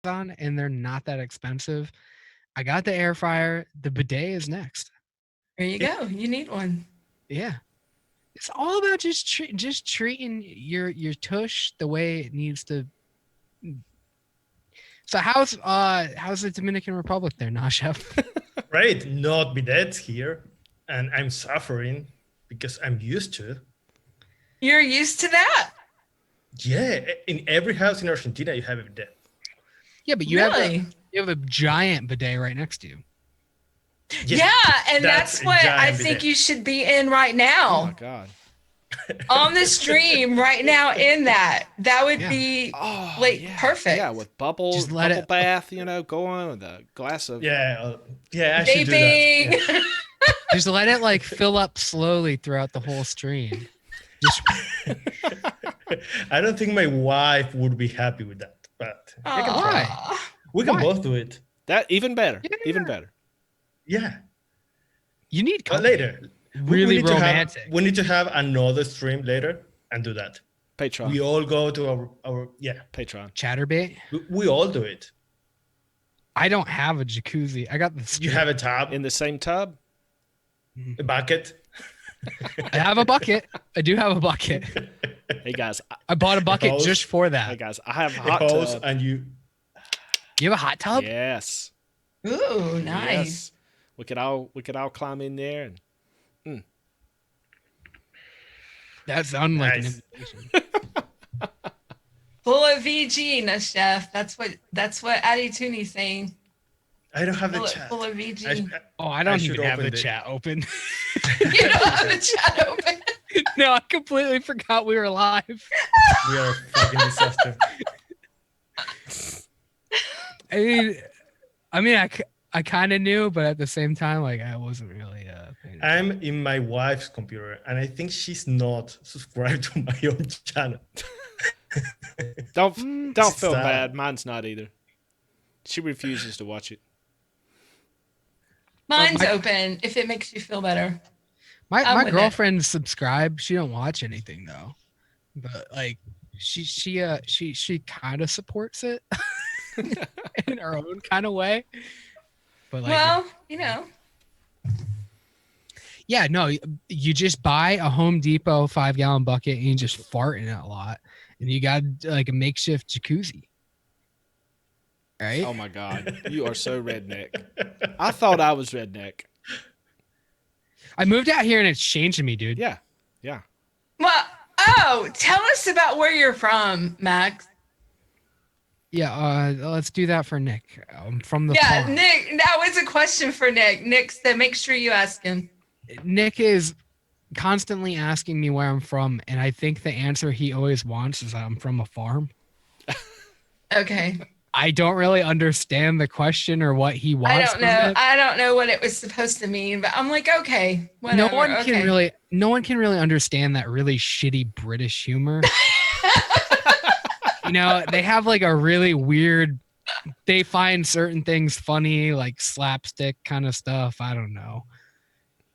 on, and they're not that expensive. I got the air fryer. The bidet is next. There you go. You need one. Yeah. It's all about just treating your tush the way it needs to. So how's the Dominican Republic there, nah, chef? Right, not bidets here, and I'm suffering because I'm used to. You're used to that? Yeah, in every house in Argentina you have a bidet. Yeah, but you have a giant bidet right next to you. Yeah, and that's what I think you should be in right now. Oh my God. On the stream right now in that. That would be perfect. Yeah, with bubble bath, go on with a glass of I should do that. Yeah. Just let it like fill up slowly throughout the whole stream. I don't think my wife would be happy with that, but I can try. We can both do it. That even better. Yeah. Even better. Yeah. You need company. Later. Really romantic. We need to have another stream later and do that. Patreon. We all go to our Patreon. Chatterbait. We all do it. I don't have a jacuzzi. I got this. You have a tub? In the same tub? A bucket? I have a bucket. I do have a bucket. Hey guys. I bought a bucket just for that. Hey guys, I have a hot tub. And you have a hot tub? Yes. Ooh, nice. Yes. We could all climb in there and that sounds like an invitation. Full of VG, na chef. That's what Adituni's saying. I don't have the chat. Full of VG. I don't even have the chat open. You don't have the chat open? No, I completely forgot we were live. We are a fucking disaster. I mean, I kind of knew, but at the same time, like I wasn't really. I'm in my wife's computer, and I think she's not subscribed to my own channel. Don't feel bad. Mine's not either. She refuses to watch it. Mine's open. If it makes you feel better. My girlfriend subscribed. She don't watch anything though, but like she kind of supports it in her own kind of way. But like, yeah, no, you just buy a Home Depot 5-gallon bucket and you just fart in it a lot, and you got like a makeshift jacuzzi. Right? Oh my God, you are so redneck. I thought I was redneck. I moved out here and it's changing me, dude. Yeah. Well, tell us about where you're from, Max. Yeah, let's do that for Nick. From the farm. Nick, that was a question for Nick. Nick said, make sure you ask him. Nick is constantly asking me where I'm from, and I think the answer he always wants is I'm from a farm. Okay. I don't really understand the question or what he wants. I don't know what it was supposed to mean, but I'm like, okay, whatever. No one can really understand that really shitty British humor. They have like a really weird. They find certain things funny, like slapstick kind of stuff. I don't know.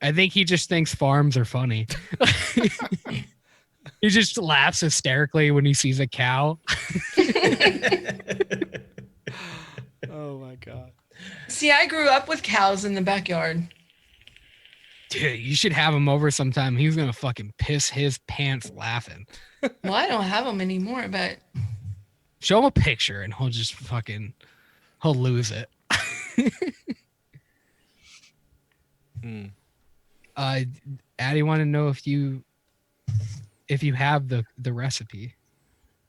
I think he just thinks farms are funny. He just laughs hysterically when he sees a cow. Oh my God. See, I grew up with cows in the backyard. Dude, you should have him over sometime. He's going to fucking piss his pants laughing. Well, I don't have them anymore, but... Show him a picture and he'll lose it. Addie want to know if you have the recipe.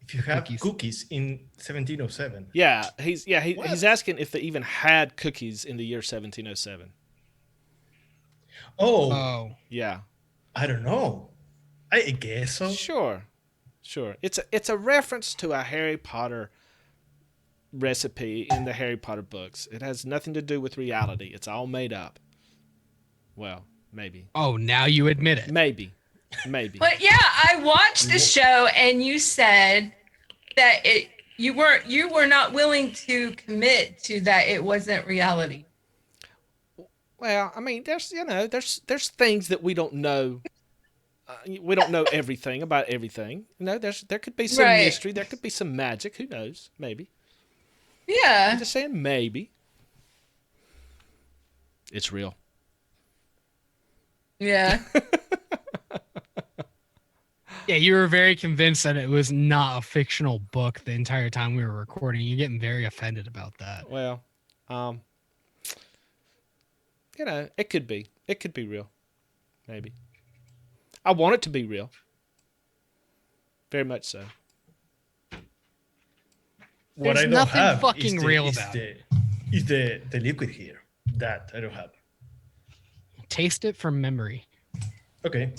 If you have cookies in 1707. Yeah, he's asking if they even had cookies in the year 1707. Oh. Yeah. I don't know. I guess so. Sure. It's a reference to a Harry Potter recipe in the Harry Potter books. It has nothing to do with reality. It's all made up. Well, maybe. Oh, now you admit it. Maybe. But yeah, I watched the show and you said that you were not willing to commit to that it wasn't reality. Well, I mean, there's things that we don't know. We don't know everything about everything. There could be some mystery. There could be some magic. Who knows? Maybe. Yeah. I'm just saying maybe. It's real. Yeah. Yeah, you were very convinced that it was not a fictional book the entire time we were recording. You're getting very offended about that. Well, it could be. It could be real. Maybe. I want it to be real. Very much so. What There's I don't nothing have fucking is real about it. the liquid here. That I don't have. Taste it from memory. Okay.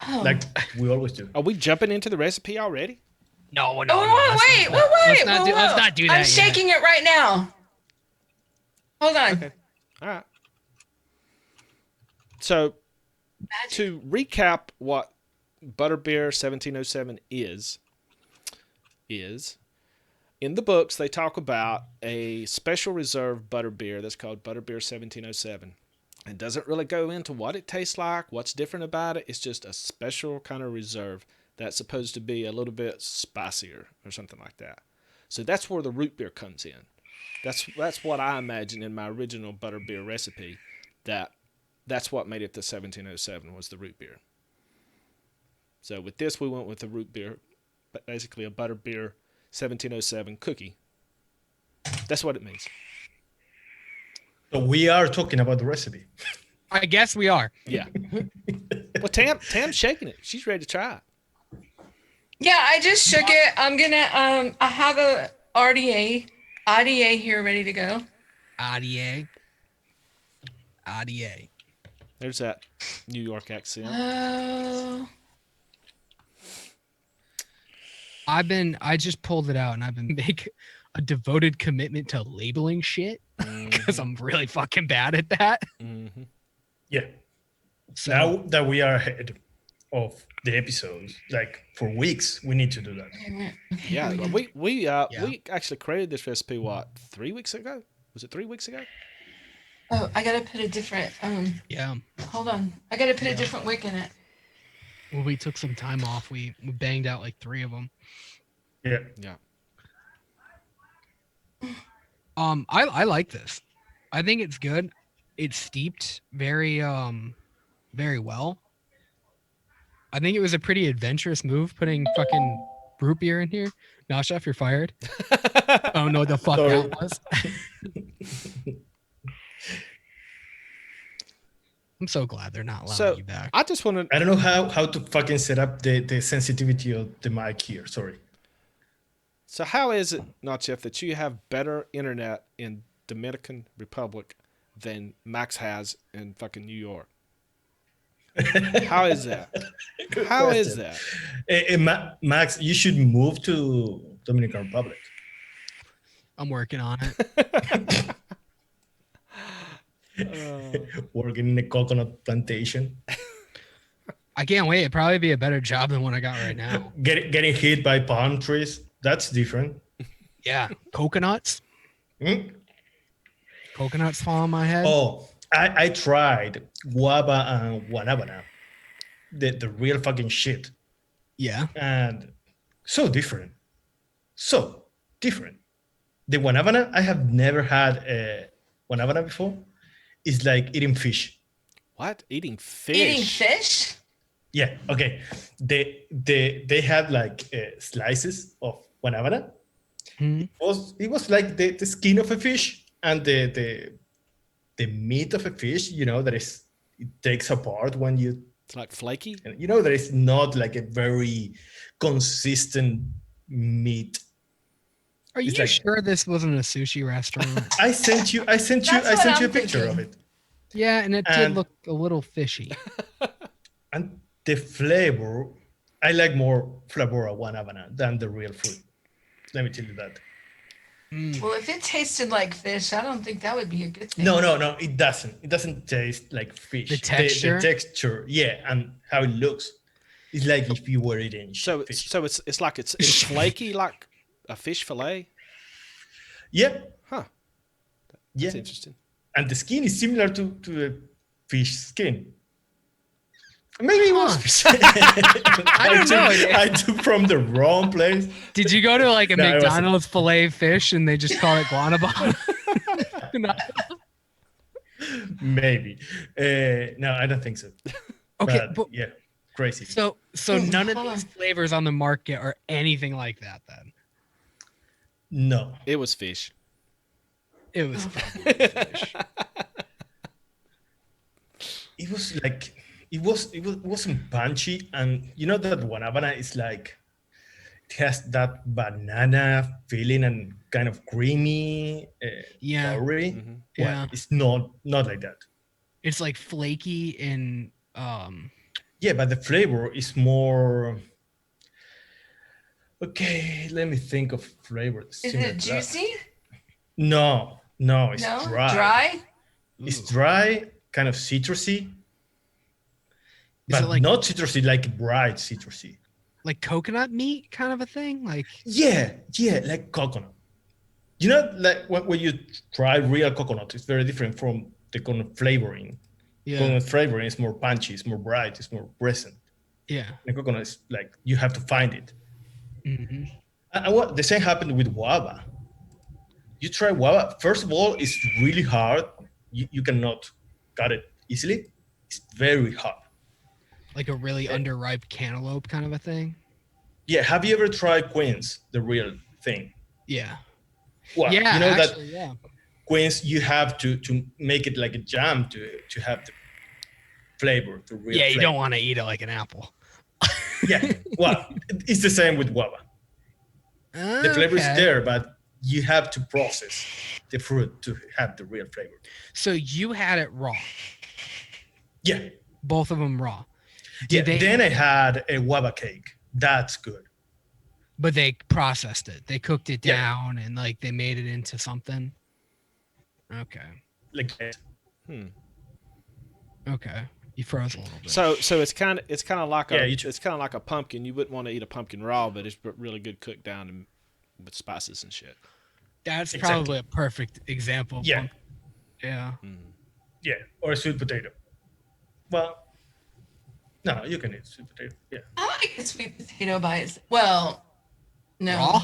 Oh. Like we always do. Are we jumping into the recipe already? No. Wait. Let's not do that. I'm shaking it right now. Hold on. Okay. All right. So, to recap what Butterbeer 1707 is in the books they talk about a special reserve butterbeer that's called Butterbeer 1707. It doesn't really go into what it tastes like, what's different about it. It's just a special kind of reserve that's supposed to be a little bit spicier or something like that. So that's where the root beer comes in. That's what I imagine in my original butterbeer recipe. That's what made it the 1707 was the root beer. So with this, we went with the root beer, but basically a butterbeer 1707 cookie. That's what it means. So we are talking about the recipe. I guess we are. Yeah. Well, Tam's shaking it. She's ready to try it. Yeah, I just shook it. I'm gonna I have a RDA here ready to go. RDA. There's that New York accent. Oh. I just pulled it out and I've been making a devoted commitment to labeling shit because I'm really fucking bad at that. Mm-hmm. Yeah. So, Now that we are ahead of the episodes, like for weeks, we need to do that. Yeah, we actually created this recipe 3 weeks ago? Was it 3 weeks ago? Oh, I gotta put a different yeah. hold on. I gotta put a different wick in it. When we took some time off, we banged out like 3 of them. Yeah. Yeah. I like this. I think it's good. It's steeped very very well. I think it was a pretty adventurous move putting fucking root beer in here. Now, Chef, you're fired. I don't know what the fuck Sorry. that was. I'm so glad they're not allowing you back. I just want to. I don't know how to fucking set up the sensitivity of the mic here. Sorry. So how is it, not Chef, that you have better internet in Dominican Republic than Max has in fucking New York? How is that? How is that? Max, you should move to Dominican Republic. I'm working on it. Working in a coconut plantation. I can't wait. It'd probably be a better job than what I got right now. Getting hit by palm trees. That's different. Yeah. Coconuts. Coconuts fall on my head. Oh, I tried guava and guanabana. The real fucking shit. Yeah. And so different. So different. The guanabana, I have never had a guanabana before. It's like eating fish. What? Eating fish? Eating fish? Yeah, okay. They had like slices of guanabana. It was like the skin of a fish and the meat of a fish, that it takes apart when you... It's like flaky? That it's not like a very consistent meat. Are you sure this wasn't a sushi restaurant? I sent you a picture of it. Yeah, and it did look a little fishy. And the flavor, I like more flavor of guanabana than the real food. Let me tell you that. Well, if it tasted like fish, I don't think that would be a good thing. No, it doesn't. It doesn't taste like fish. The texture? The texture, yeah, and how it looks. It's like if you were eating fish. So it's like it's flaky like a fish fillet? Yeah. Huh. That's interesting. And the skin is similar to a fish skin. Maybe it was fish. I don't know. I took from the wrong place. Did you go to like a No, it wasn't. McDonald's filet of fish and they just call it guanabana? No. Maybe. No, I don't think so. Okay, but yeah, crazy. so none of these flavors on the market are anything like that then. No, It was fish. It was probably fish. it was like it wasn't punchy, and you know that guanabana is like it has that banana feeling and kind of creamy, Yeah. powdery. Mhm. Well, Yeah. it's not like that. It's like flaky and Yeah, but the flavor is more. Okay, let me think of flavor. Is similar it to that. juicy? No, it's No, dry. It's dry, kind of citrusy, Is but it like not citrusy like bright citrusy. like coconut meat kind of a thing? Like Yeah, like coconut. You know, like when you try real coconut, it's very different from the coconut flavoring. yeah, Coconut flavoring is more punchy, it's more bright, it's more present. yeah. The coconut is like you have to find it. Mhm. And what the same happened with guava. You try guava. First of all, it's really hard. You cannot cut it easily. It's very hard. Like a really underripe cantaloupe kind of a thing. Yeah. Have you ever tried quince, the real thing? Yeah. Well, Yeah. you know Actually, that yeah. quince, you have to make it like a jam to have the flavor, the real Yeah, you flavor. don't want to eat it like an apple. Yeah. Well, it's the same with guava. The flavor is there, but you have to process the fruit to have the real flavor. So you had it raw. Yeah. Both of them raw. Yeah. Then I had a guava cake. That's good. But they processed it. They cooked it Yeah. down and like they made it into something. Okay. Like Okay. You froze a little bit. So it's kind of like Yeah, it's kind of like a pumpkin. You wouldn't want to eat a pumpkin raw, but it's really good cooked down and with spices and shit. That's Exactly. probably a perfect example. Of Yeah. pumpkin. Yeah. Yeah, or a sweet potato. Well, no, you can eat sweet potato. Yeah. I like a sweet potato by itself. Well, no. Raw?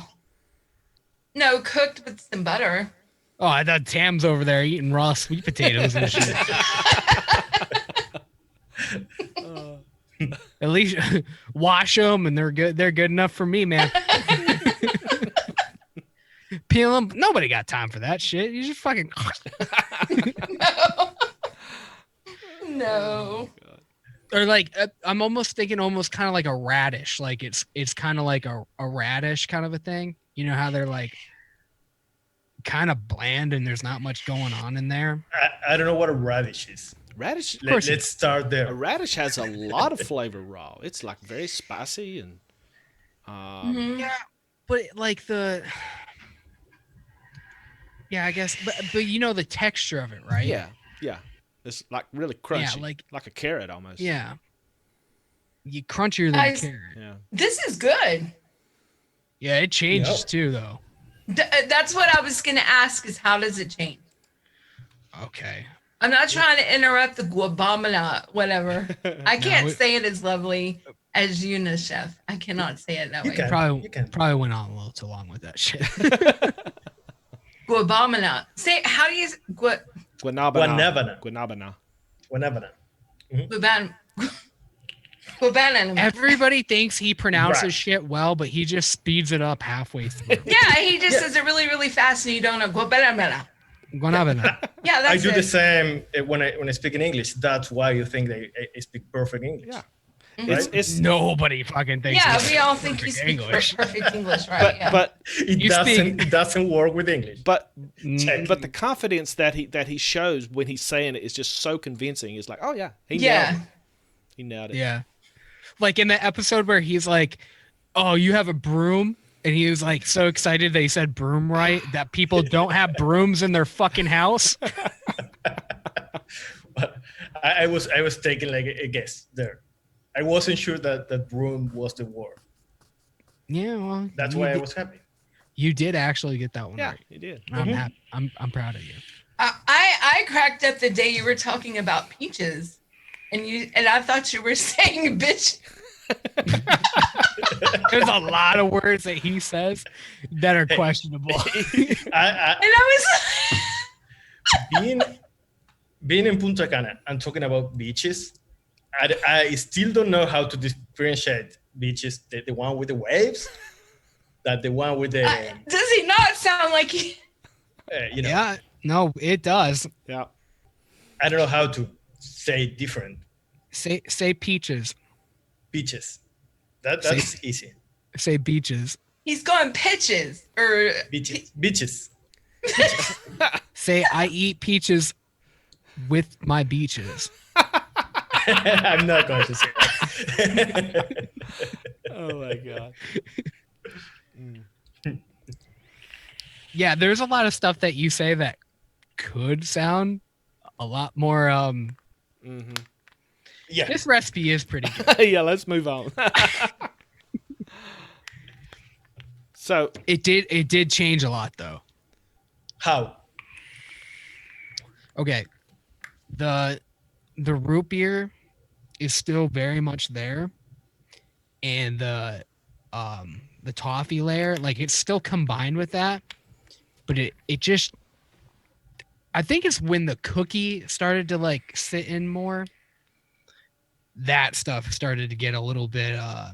No, cooked with some butter. Oh, I thought Tam's over there eating raw sweet potatoes and shit. At least wash them and they're good. They're good enough for me, man. Peel them. Nobody got time for that shit. You just fucking. No. Or like I'm almost thinking almost kind of like a radish. Like it's kind of like a radish kind of a thing. You know how they're like kind of bland and there's not much going on in there. I don't know what a radish is. Radish. Let's start A there. radish has a lot of flavor raw. It's like very spicy and Yeah, but like I guess, but you know the texture of it, right? yeah. It's like really crunchy, Yeah, like a carrot almost. yeah, you crunchier than Guys- a carrot. Yeah. This is good. Yeah, it changes Yep. too, though. That's what I was going to ask is how does it change? Okay. I'm not trying to interrupt the guabamana, whatever. I can't say it as lovely as you know, Chef. I cannot say it that You way. can. You can. Probably went on a little too long with that shit. Guabamana. Say, how do you say Guanabana. Guanabana. Guanabana. Guabana? Everybody thinks he pronounces Right. shit well, but he just speeds it up halfway through. Yeah, he just says it really, really fast and you don't know. Guabana. Guanabana. Yeah, I that's do it. the same when I speak in English. That's why you think I speak perfect English. Yeah. Right? It's Nobody fucking thinks. Yeah, he we all speaks think you perfect speak English. perfect English, right? Yeah. but It doesn't work with English. but Check. but the confidence that he shows when he's saying it is just so convincing. It's like, oh yeah, he nailed Yeah. it. He nailed it. Yeah. Like in the episode where he's like, "Oh, you have a broom," and he was like so excited that he said broom right that people don't have brooms in their fucking house. I was taking like a guess there. I wasn't sure that broom was the word. Yeah, well, That's you why I did- was happy. You did actually get that one Yeah, right. he did. I'm happy. I'm proud of you. I cracked up the day you were talking about peaches. and I thought you were saying bitch. There's a lot of words that he says that are questionable. And I was being in Punta Cana and talking about beaches, I still don't know how to differentiate beaches. The one with the waves, that the one with the does he not sound like he? you know. Yeah, no, it does. Yeah. I don't know how to say different. Say peaches. Beaches. That's easy. Say beaches. He's going pitches or Beaches. Say I eat peaches with my beaches. I'm not going to say that. Oh my god. Yeah, there's a lot of stuff that you say that could sound a lot more. Yeah. This recipe is pretty good. Yeah, let's move on. So It did change a lot though. How? Okay, the root beer is still very much there, and the toffee layer, like it's still combined with that, but it just, I think it's when the cookie started to like sit in more, that stuff started to get a little bit I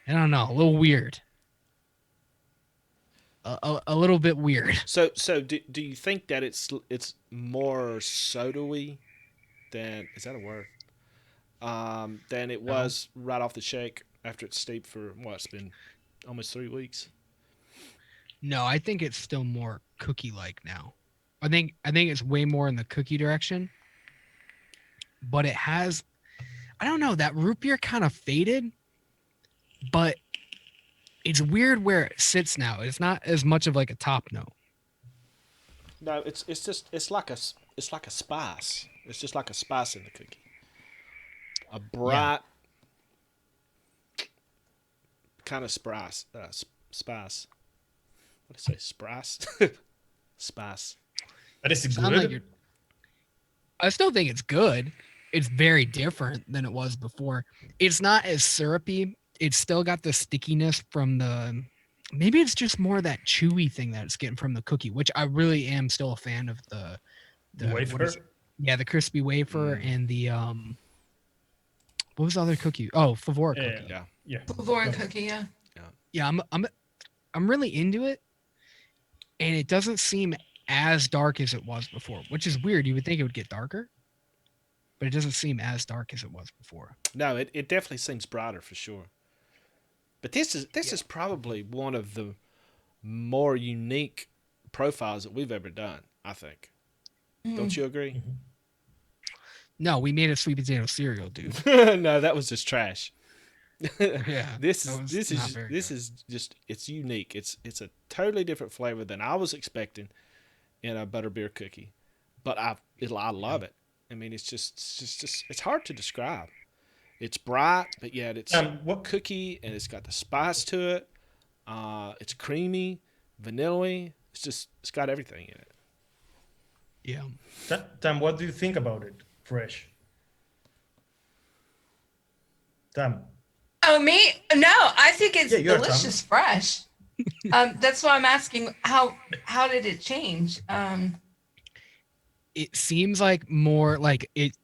don't know, a little weird. A little bit weird. So do you think that it's more soda-y than, is that a word? Than it was right off the shake after it's steeped for it's been almost 3 weeks. No, I think it's still more cookie-like now. I think it's way more in the cookie direction. But it has, I don't know, that root beer kind of faded, but it's weird where it sits now. It's not as much of like a top note. No, it's like a spice. It's just like a spice in the cookie. A bright kind of spice. Spice. What did I say? Spice. Spice. But is it Sound good? like I still think it's good. It's very different than it was before. It's not as syrupy. It's still got the stickiness from the, maybe it's just more that chewy thing that it's getting from the cookie, which I really am still a fan of the wafer? Yeah, the crispy wafer and the what was the other cookie? Oh, Folkart cookie. Yeah. Folkart cookie, yeah. Yeah, I'm really into it, and it doesn't seem as dark as it was before, which is weird. You would think it would get darker, but it doesn't seem as dark as it was before. No, it definitely seems brighter for sure. But this is probably one of the more unique profiles that we've ever done, I think. Don't you agree? Mm-hmm. No, we made a sweet potato cereal, dude. No, that was just trash. Yeah, this is just, it's unique. It's a totally different flavor than I was expecting in a butterbeer cookie, but I love it. I mean, it's just it's hard to describe. It's bright, but yet it's cookie, and it's got the spice to it. It's creamy, vanilla-y. It's got everything in it. Yeah. Tam, what do you think about it? Fresh. Tam. Oh, me? No, I think it's you're delicious fresh. That's why I'm asking how did it change? It seems like more like it.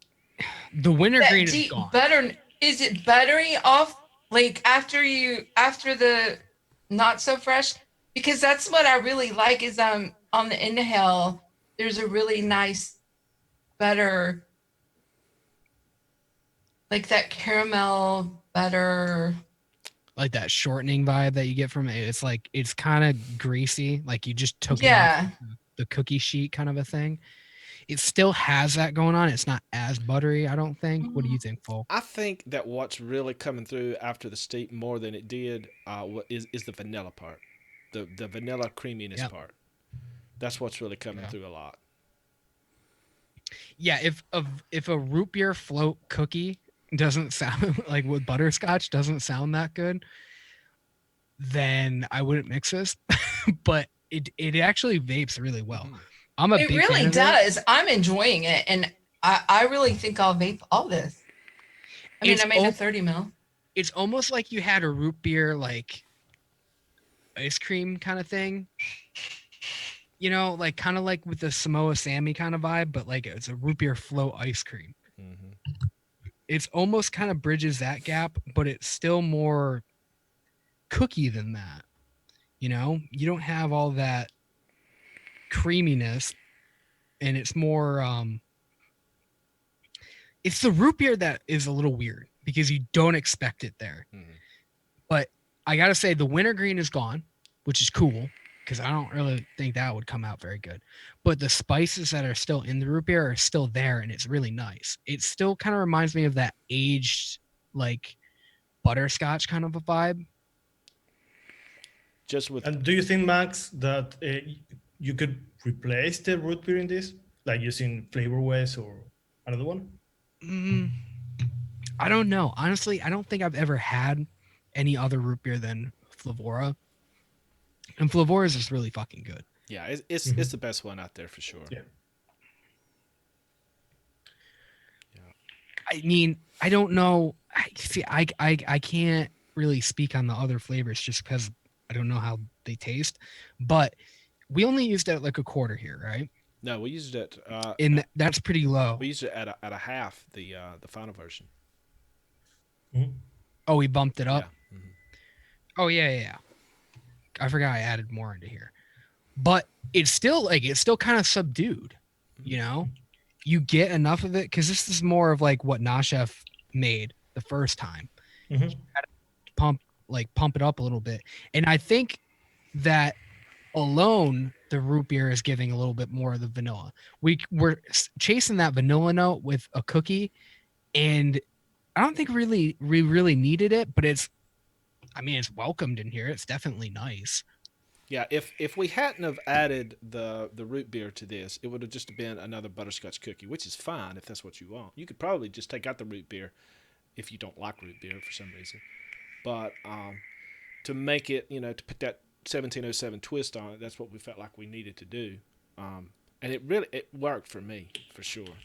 The wintergreen is gone. Butter, is it buttery off like after the not so fresh? Because that's what I really like is on the inhale. There's a really nice butter, like that caramel butter, like that shortening vibe that you get from it. It's like it's kind of greasy, like you just took it off the cookie sheet kind of a thing. It still has that going on. It's not as buttery, I don't think. What do you think, Folk? I think that what's really coming through after the steep more than it did is the vanilla part, the vanilla creaminess part. That's what's really coming through a lot. Yeah, if a root beer float cookie doesn't sound like with butterscotch doesn't sound that good, then I wouldn't mix this. But it actually vapes really well. I'm a big really fan of does. I'm enjoying it, and I really think I'll vape all this. I mean, It's I made a 30 mil. It's almost like you had a root beer like ice cream kind of thing. You know, like kind of like with the Samoa Sammy kind of vibe, but like it's a root beer float ice cream. Mm-hmm. It's almost kind of bridges that gap, but it's still more cookie than that. You know, you don't have all that creaminess, and it's more it's the root beer that is a little weird because you don't expect it there. Mm-hmm. But I gotta say the wintergreen is gone, which is cool because I don't really think that would come out very good. But the spices that are still in the root beer are still there, and it's really nice. It still kind of reminds me of that aged like butterscotch kind of a vibe. Just with And do you think, Max, that you could replace the root beer in this, like using Flavorways or another one? Mm, I don't know. Honestly, I don't think I've ever had any other root beer than Flavora. And Flavora is just really fucking good. yeah, it's the best one out there for sure. Yeah. I mean, I don't know. I can't really speak on the other flavors just because I don't know how they taste. But we only used it at like a quarter here, right? No, we used it. And that's pretty low. We used it at a half the final version. Mhm. Oh, we bumped it up. Yeah. Mm-hmm. Oh yeah. I forgot I added more into here. But it's still kind of subdued, you know? You get enough of it because this is more of like what Nashef made the first time. Mhm. Pump it up a little bit. And I think that alone the root beer is giving a little bit more of the vanilla. We're chasing that vanilla note with a cookie, and I don't think we really needed it, but it's welcomed in here. It's definitely nice. Yeah, if we hadn't have added the root beer to this, it would have just been another butterscotch cookie, which is fine if that's what you want. You could probably just take out the root beer if you don't like root beer for some reason. But to make it, to put that 1707 twist on it, that's what we felt like we needed to do. And it worked for me, for sure.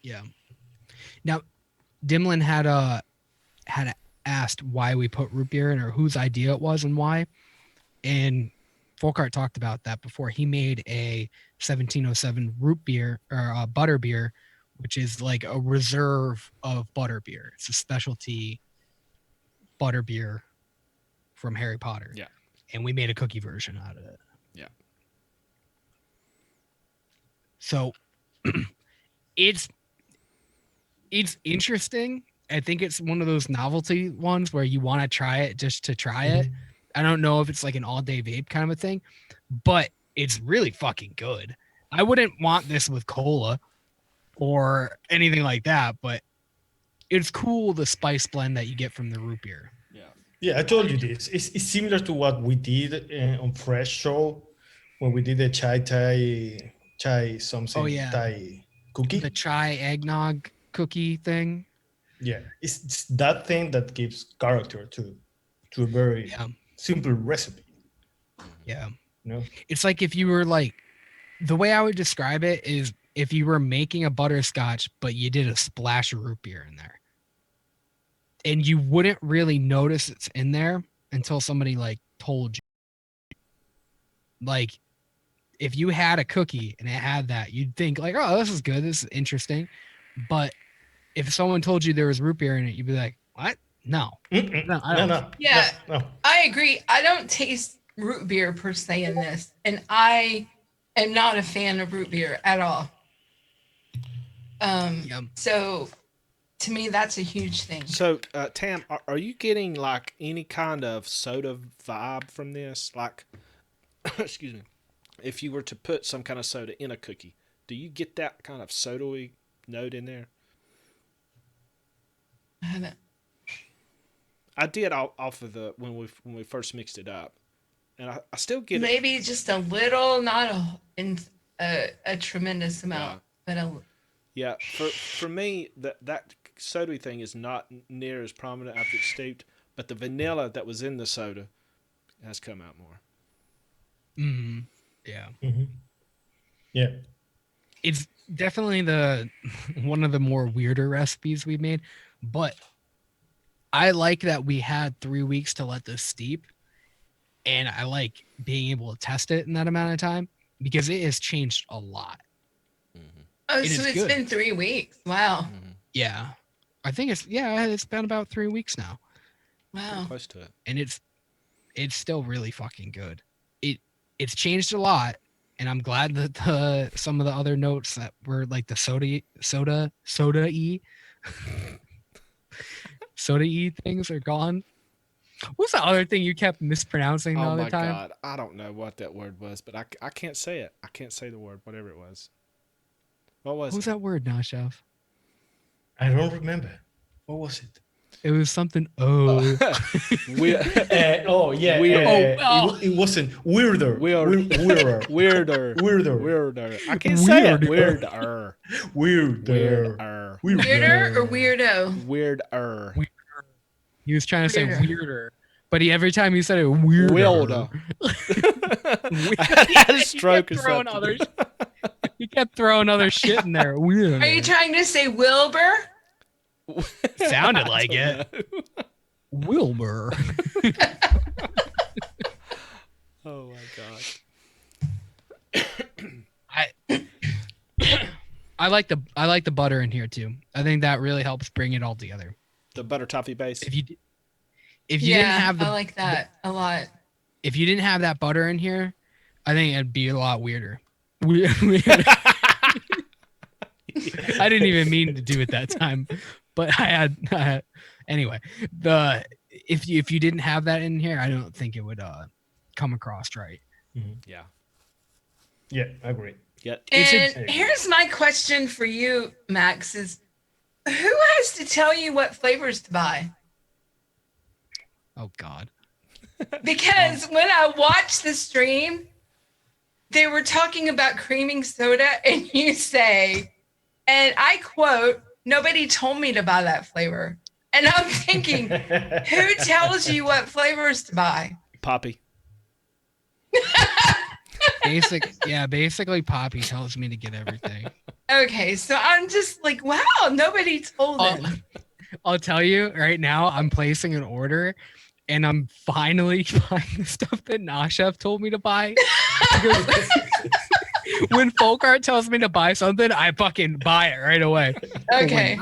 Yeah. Now, Dimlin had asked why we put root beer in or whose idea it was and why. And Folkart talked about that before. He made a 1707 root beer or butter beer, which is like a reserve of butter beer. It's a specialty butter beer from Harry Potter. Yeah. And we made a cookie version out of it. Yeah. So it's interesting. I think it's one of those novelty ones where you want to try it just to try it. I don't know if it's like an all-day vape kind of a thing, but it's really fucking good. I wouldn't want this with cola or anything like that, but it's cool the spice blend that you get from the root beer. Yeah. Yeah, I told you this. It's similar to what we did on Fresh Show when we did the chai something Oh, yeah. Thai cookie. The chai eggnog cookie thing. Yeah, it's that thing that gives character to a very simple recipe. Yeah. You know? It's like if you were like, the way I would describe it is if you were making a butterscotch, but you did a splash of root beer in there. And you wouldn't really notice it's in there until somebody like told you. Like if you had a cookie and it had that, you'd think like, oh, this is good. This is interesting. But if someone told you there was root beer in it, you'd be like, what? No. No, I don't. Yeah. No. I agree. I don't taste root beer per se in this, and I am not a fan of root beer at all. So to me, that's a huge thing. So, Tam, are you getting like any kind of soda vibe from this? Like, excuse me, if you were to put some kind of soda in a cookie, do you get that kind of soda-y note in there? I haven't. I did off of when we first mixed it up, and I still get maybe just a little, not a tremendous amount, but yeah. For me, that soda thing is not near as prominent after it's steeped, but the vanilla that was in the soda has come out more. Mm-hmm. Yeah. Mm-hmm. Yeah. It's definitely the one of the more weirder recipes we made, but I like that we had 3 weeks to let this steep, and I like being able to test it in that amount of time because it has changed a lot. Oh, It so is it's good. been 3 weeks. Wow. Yeah. I think it's been about 3 weeks now. Wow. Close to it. And it's still really fucking good. It's changed a lot, and I'm glad that some of the other notes that were like the soda e things are gone. What's the other thing you kept mispronouncing the Oh other my time? god, I don't know what that word was, but I can't say it. I can't say the word, whatever it was. What was What was it? that word, Nashav? I don't remember. What was it? It was something. Oh, Oh yeah. Weird. It wasn't weirder. Weird. Weirder. Weirder. Weirder. Weirder. I can't say it. Weirder. Weirder. Weirder. Weirder or weirdo? Weirder. he was trying to say Weirder. weirder, but every time he said it, weirder. Wilder. I had a stroke or throwing something. He kept throwing other shit in there. Weirder. Are you trying to say Wilbur? Sounded I like don't it. know. Wilbur. Oh my god. I like the butter in here too. I think that really helps bring it all together. The butter toffee base. If you didn't have I like that a lot. if you didn't have that butter in here, I think it'd be a lot weirder. I didn't even mean to do it that time, but I had anyway. If you didn't have that in here, I don't think it would come across right. Yeah. Yeah, I agree. Yeah. And here's my question for you, Max: is who has to tell you what flavors to buy? Oh God. Because when I watched the stream, they were talking about creaming soda, and you say, and I quote, "Nobody told me to buy that flavor." And I'm thinking, who tells you what flavors to buy? Poppy. Basically Poppy tells me to get everything. Okay, so I'm just like, wow, nobody told him. I'll tell you right now, I'm placing an order and I'm finally buying the stuff that Nashef told me to buy. When Folkart tells me to buy something, I fucking buy it right away. Okay.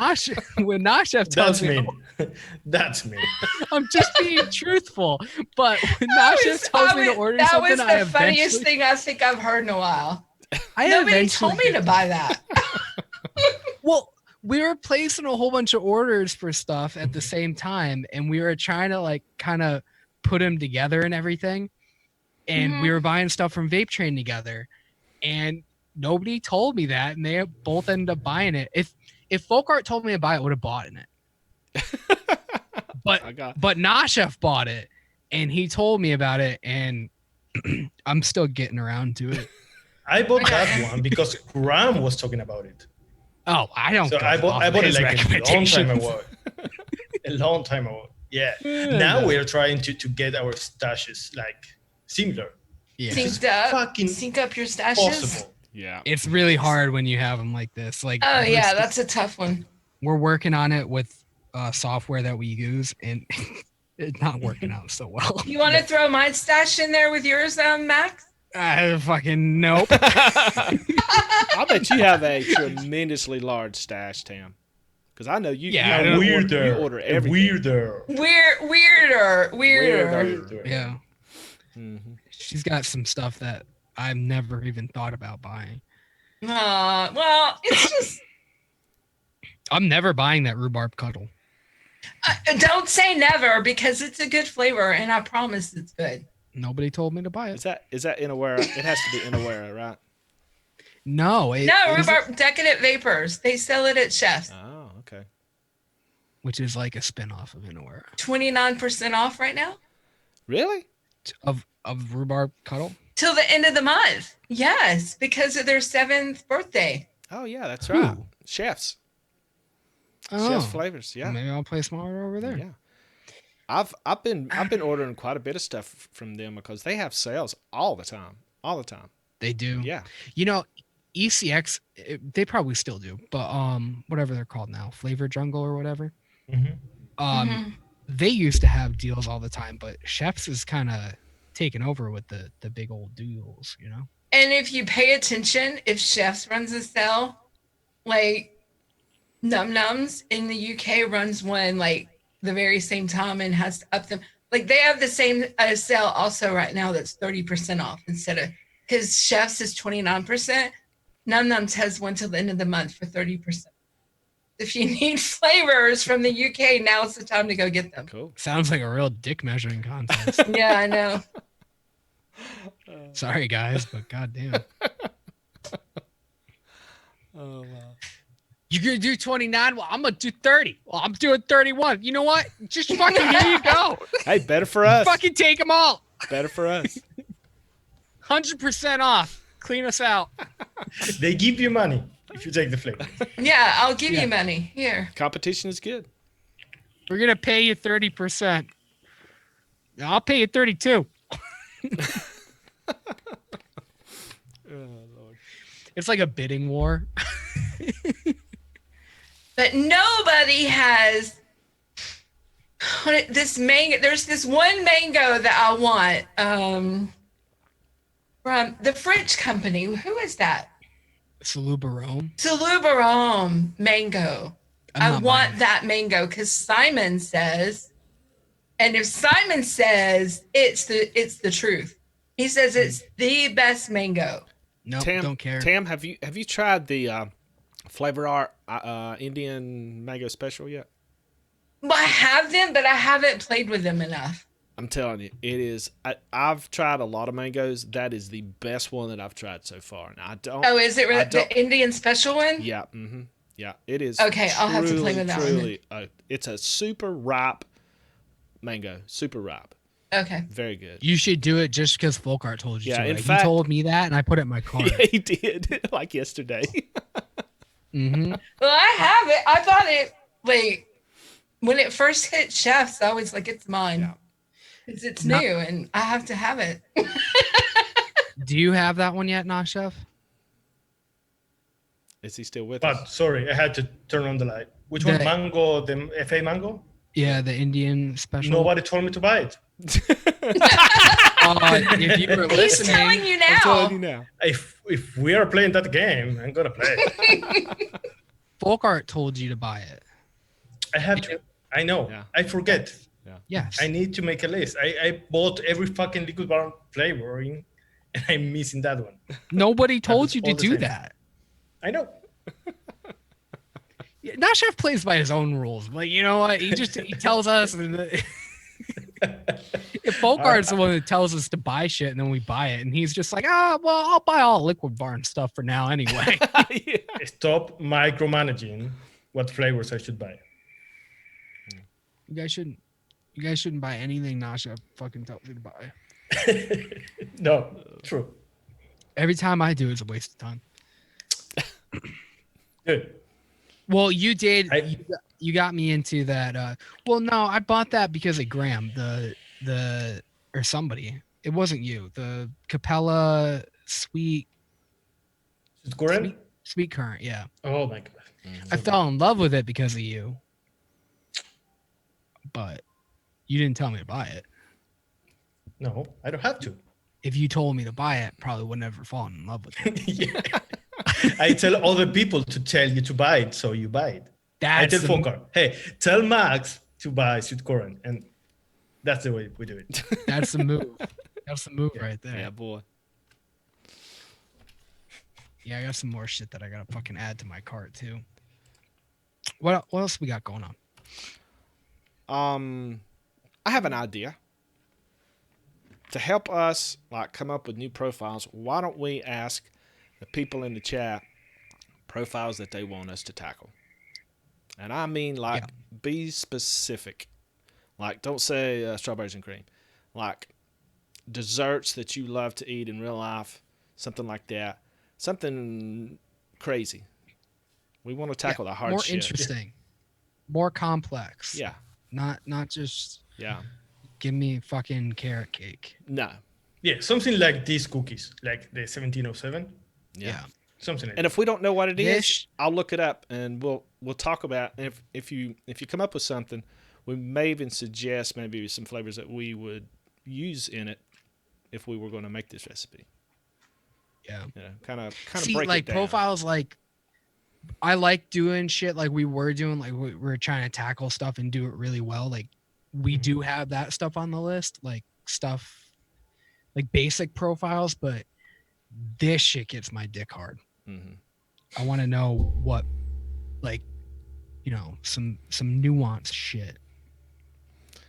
When Nashef tells me, That's me. I'm just being truthful. But when Nashef tells me to order that something, was the funniest thing I think I've heard in a while. Nobody told me to buy that. Well, we were placing a whole bunch of orders for stuff at the same time, and we were trying to like kind of put them together and everything. And we were buying stuff from Vape Train together, and nobody told me that, and they both ended up buying it. If Folkart told me to buy it, I would have bought in it. But Nashef bought it, and he told me about it, and I'm still getting around to it. I bought that one because Graham was talking about it. Oh, I don't. So I bought it like a long time ago. A long time ago. Yeah. Now we're trying to get our stashes like similar. Yeah. Sync up your stashes. Possible. Yeah. It's really hard when you have them like this. Like, oh yeah, that's a tough one. We're working on it with software that we use, and it's not working out so well. You want to throw my stash in there with yours, Max? Fucking nope. I bet you have a tremendously large stash, Tam. Because I know you. Yeah, you order everything. Weirder. Yeah. Mm-hmm. She's got some stuff that I've never even thought about buying. Well, it's just. I'm never buying that rhubarb cuddle. Don't say never, because it's a good flavor, and I promise it's good. Nobody told me to buy it. Is that Inawera? It has to be Inawera, right? No. Rhubarb Decadent Vapors. They sell it at Chefs. Oh, okay. Which is like a spinoff of Inawera. 29% off right now. Really? Of rhubarb cuddle? Till the end of the month. Yes, because of their 7th birthday. Oh yeah, that's right. Ooh. Chefs. Oh. Chefs Flavours. Yeah. Maybe I'll place my order over there. Yeah. I've been ordering quite a bit of stuff from them because they have sales all the time. They do. Yeah. You know, ECX, they probably still do, but whatever they're called now, Flavor Jungle or whatever. They used to have deals all the time, but Chefs is kind of taken over with the big old deals, you know. And if you pay attention, if Chefs runs a sale, like Num Nums in the UK runs one like the very same time and has to up them. Like they have the same sale also right now that's 30% off instead of, because Chefs is 29%. Num Nums has one till the end of the month for 30%. If you need flavors from the UK, now's the time to go get them. Cool. Sounds like a real dick measuring contest. Yeah, I know. Sorry, guys, but goddamn. Oh wow. You're gonna do 29. Well, I'm gonna do 30. Well, I'm doing 31. You know what? Just fucking here you go. Hey, better for us. Fucking take them all. Better for us. 100% off. Clean us out. They give you money if you take the flavor. Yeah, I'll give you money. Here. Competition is good. We're gonna pay you 30%. I'll pay you 32. It's like a bidding war. But nobody has this mango. There's this one mango that I want from the French company. Who is that? Salubarone. Salubarone mango. I want that mango because Simon says, and if Simon says it's the truth, he says it's the best mango. No, Tam, don't care. Tam, have you tried the Flavor Art Indian Mango Special yet? Well, I have them, but I haven't played with them enough. I'm telling you, it is. I've tried a lot of mangoes. That is the best one that I've tried so far. And I don't. Oh, is it the Indian special one? Yeah. Yeah, it is. Okay, I'll have to play with that one. It's a super ripe mango. Super ripe. Okay. Very good. You should do it just because Folkart told you Yeah, to. in Like, fact, he told me that, and I put it in my car. Yeah, he did. Like yesterday. Mm-hmm. Well, I have it. I thought it, like, when it first hit Chefs, I was like, it's mine. Yeah. Because it's new, and I have to have it. Do you have that one yet, Chef? Is he still with us? But sorry, I had to turn on the light. Which one? Mango, the FA mango? Yeah, the Indian special. Nobody told me to buy it. If you were He's listening, telling you I'm telling now. you now. If we are playing that game, I'm gonna play it. Folkart told you to buy it. I have to. I know. Yeah. I forget. Yes. I need to make a list. I bought every fucking liquid bar flavoring, and I'm missing that one. Nobody told you to all the do same. that. I know. Chef plays by his own rules. Like, you know what? He tells us. If Folkart's the one that tells us to buy shit and then we buy it, and he's just like, well, I'll buy all liquid bar and stuff for now anyway. Yeah. Stop micromanaging what flavors I should buy. You guys shouldn't buy anything Nasha fucking tells you to buy. No, true. Every time I do, it's a waste of time. Good. Well, you did. You got me into that. Well, no, I bought that because of Graham, or somebody. It wasn't you. The Capella sweet current. Yeah. Oh my god. I fell in love with it because of you. But you didn't tell me to buy it. No, I don't have to. If you told me to buy it, probably would never fallen in love with it. Yeah. I tell other people to tell you to buy it, so you buy it. I tell Folkart, hey, tell Max to buy sweet corn, and that's the way we do it. That's the move. That's the move right there. Yeah, boy. Yeah, I got some more shit that I gotta fucking add to my cart too. What else we got going on? I have an idea. To help us come up with new profiles, why don't we ask the people in the chat profiles that they want us to tackle? And I mean, be specific. Don't say strawberries and cream. Desserts that you love to eat in real life, something like that. Something crazy. We want to tackle the hard more shit. More interesting. More complex. Yeah. Not just give me fucking carrot cake. No. Yeah, something like these cookies, like the 1707. Yeah. Something like And if we don't know what it is, Dish. I'll look it up and we'll talk about. And if you come up with something, we may even suggest maybe some flavors that we would use in it if we were going to make this recipe. Yeah. You know, kind of See, break like it down. profiles, like I like doing shit like we were doing, like we're trying to tackle stuff and do it really well. Like we do have that stuff on the list, like stuff like basic profiles, but this shit gets my dick hard. Mm-hmm. I want to know what, like, you know, some nuanced shit.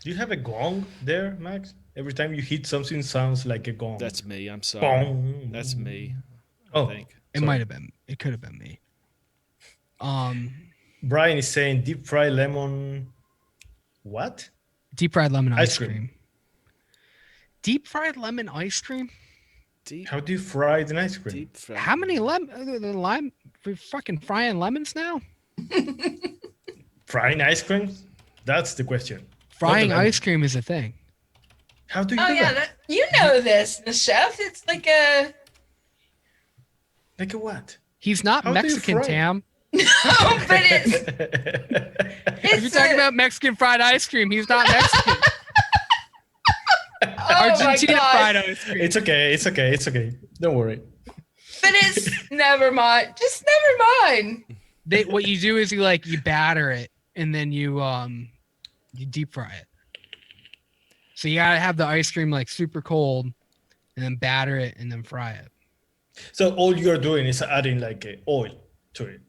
Do you have a gong there, Max? Every time you hit something, sounds like a gong. That's me. I'm sorry. Bong. That's me. Oh, I think. It sorry. might have been. It could have been me. Brian is saying deep fried lemon. What? Deep fried lemon Ice ice cream. cream. Deep fried lemon ice cream. How do you fry an ice cream? Deep fried. How many lime? We're fucking frying lemons now. Frying ice cream? That's the question. Frying lemon. ice cream is a thing. How do you Oh do yeah, that? you know this, the chef. It's like a Like a what? He's not How do you Mexican, fry? Tam. no, but it's If you're talking about Mexican fried ice cream, he's not Mexican. oh my Argentina fried god. ice cream. It's okay. It's okay. It's okay. Don't worry. But it's never mind. Just never mind. What you do is you batter it and then you deep fry it. So you gotta have the ice cream like super cold and then batter it and then fry it. So all you're doing is adding like oil to it.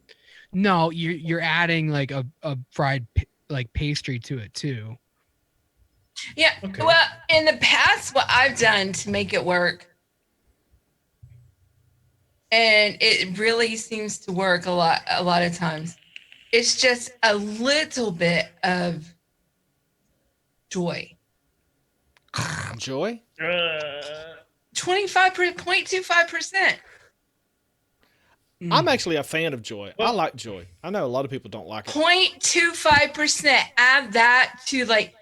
No, you're adding like a fried like pastry to it too. Yeah. Okay. Well, in the past, what I've done to make it work, and it really seems to work a lot of times, it's just a little bit of joy. Joy? 0.25%. I'm actually a fan of joy. I like joy. I know a lot of people don't like it. 0.25%. Add that to like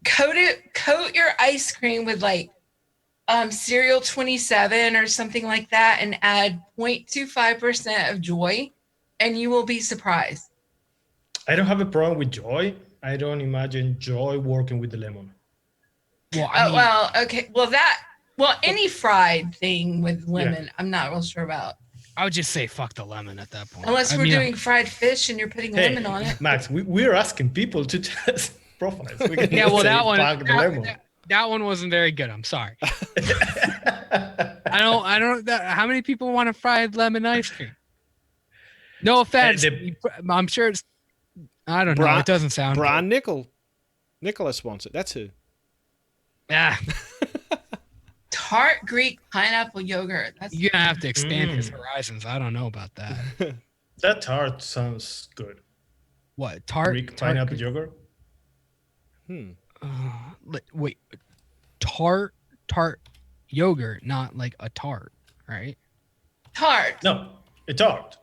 coat your ice cream with like cereal 27 or something like that, and add 0.25% of joy, and you will be surprised. I don't have a problem with joy. I don't imagine joy working with the lemon. Well, I mean, okay. Well, any fried thing with lemon, I'm not real sure about. I would just say fuck the lemon at that point. Unless we're mean, doing fried fish and you're putting Hey, lemon on it. Max, we're asking people to test profiles. We can Yeah, well, say that one, fuck the lemon. that one wasn't very good. I'm sorry. I don't. How many people want a fried lemon ice cream? No offense. I'm sure it's. I don't know. It doesn't sound. Brian Nicholas wants it. That's who. Ah, Tart Greek pineapple yogurt. That's you're gonna have to expand his horizons. I don't know about that. That tart sounds good. What tart? Greek pineapple yogurt. Wait, tart yogurt, not like a tart, right? tart. No, a tart.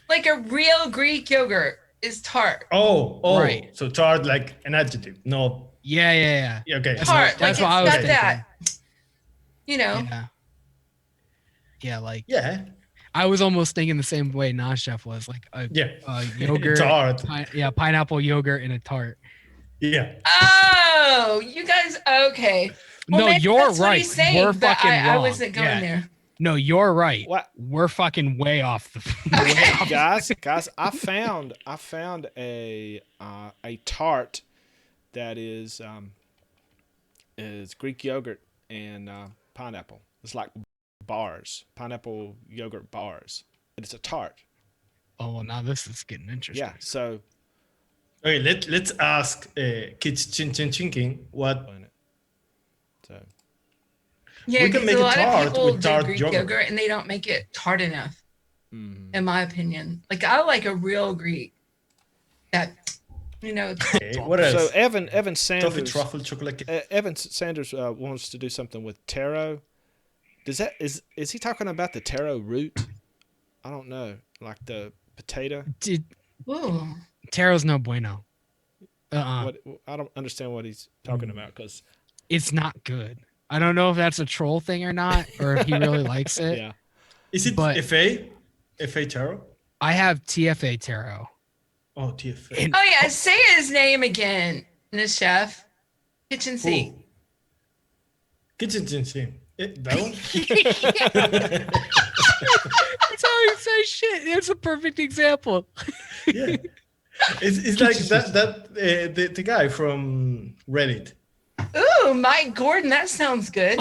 Like a real Greek yogurt is tart. Oh, Right. So tart like an adjective. No. Yeah. Yeah, okay. Tart. That's Like what I it's was got that. You know. Yeah, like Yeah. I was almost thinking the same way Non-Chef was, like a yogurt, Tart. Pineapple yogurt in a tart. Yeah. Oh, you guys. Okay. Well, No, maybe you're that's what right. he's saying, We're but fucking I wrong. wasn't going Yeah. there. No, you're right. What? We're fucking way off the. guys, I found a tart that is Greek yogurt and pineapple. It's like bars, pineapple yogurt bars, and it's a tart. Oh, well, now this is getting interesting. Yeah. So Okay, let's ask Kids Chin Chin Chinking what So Yeah, We can because make a a lot tart of people with do tart Greek yogurt. yogurt and they don't make it tart enough, in my opinion. Like I like a real Greek that, okay, what else? So Evan Sanders Toffee truffle chocolate cake. Evan Sanders wants to do something with taro. Is he talking about the taro root? I don't know, like the potato. ooh. Taro's no bueno. What, I don't understand what he's talking about because It's not good. I don't know if that's a troll thing or not, or if he really likes it. yeah, Is it but- FA? FA Taro? I have TFA taro. Oh, TFA. And Oh yeah, say his name again, the chef. Kitchen sink. Ooh. Kitchen Sink. That one? that's how he says shit. That's a perfect example. Yeah. It's like the guy from Reddit. Ooh, Mike Gordon. That sounds good.